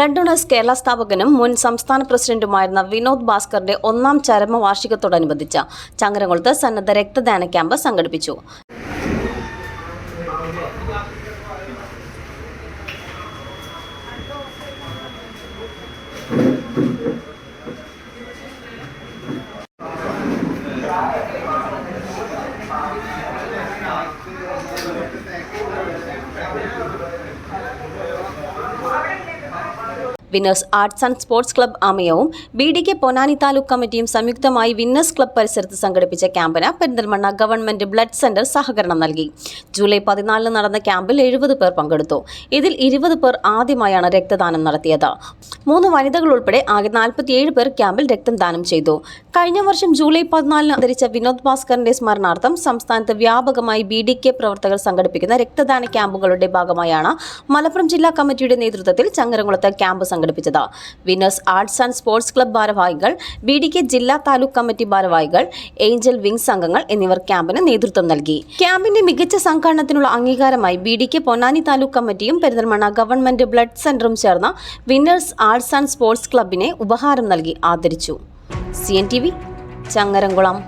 Blood donors Kerala സ്ഥാപകനും മുൻ സംസ്ഥാന പ്രസിഡന്റുമായിരുന്ന വിനോദ് ഭാസ്കറിന്റെ 1ാം ചരമവാർഷികത്തോടനുബന്ധിച്ച് ചങ്ങരംകുളത്ത് സന്നദ്ധ രക്തദാന ക്യാമ്പ് സംഘടിപ്പിച്ചു. Winners arts and sports club ആമയവും BDK പൊന്നാനി താലൂക്ക് കമ്മിറ്റിയും സംയുക്തമായി വിന്നേഴ്സ് ക്ലബ്ബ് പരിസരത്ത് സംഘടിപ്പിച്ച ക്യാമ്പിന് പെരിന്തൽമണ്ണ ഗവൺമെന്റ് ബ്ലഡ് സെന്റർ സഹകരണം നൽകി. ജൂലൈ 14 നടന്ന ക്യാമ്പിൽ 70 പേർ പങ്കെടുത്തു. ഇതിൽ 20 പേർ ആദ്യമായാണ് രക്തദാനം നടത്തിയത്. 3 വനിതകൾ ഉൾപ്പെടെ ആകെ 47 പേർ ക്യാമ്പിൽ രക്തദാനം ചെയ്തു. കഴിഞ്ഞ വർഷം ജൂലൈ 14 അന്തരിച്ച വിനോദ് ഭാസ്കറിന്റെ സ്മരണാർത്ഥം സംസ്ഥാനത്ത് വ്യാപകമായി BDK പ്രവർത്തകർ സംഘടിപ്പിക്കുന്ന രക്തദാന ക്യാമ്പുകളുടെ ഭാഗമായാണ് മലപ്പുറം ജില്ലാ കമ്മിറ്റിയുടെ നേതൃത്വത്തിൽ ചങ്ങരംകുളത്ത് ക്യാമ്പ് സംഘടിപ്പിച്ചത്. Winners arts and sports club ഭാരവാഹികൾ, BDK ജില്ലാ താലൂക്ക് കമ്മിറ്റി ഭാരവാഹികൾ, ഏഞ്ചൽ വിങ്സ് അംഗങ്ങൾ എന്നിവർ ക്യാമ്പിന് നേതൃത്വം നൽകി. ക്യാമ്പിന്റെ മികച്ച സംഘാടനത്തിനുള്ള അംഗീകാരമായി BDK പൊന്നാനി താലൂക്ക് കമ്മിറ്റിയും പെരിന്തൽമണ്ണ ഗവൺമെന്റ് ബ്ലഡ് സെന്ററും ചേർന്ന വിന്നേഴ്സ് ആർട്സ് ആൻഡ് സ്പോർട്സ് ക്ലബ്ബിനെ ഉപഹാരം നൽകി ആദരിച്ചു. CNTV ചങ്ങരംകുളം.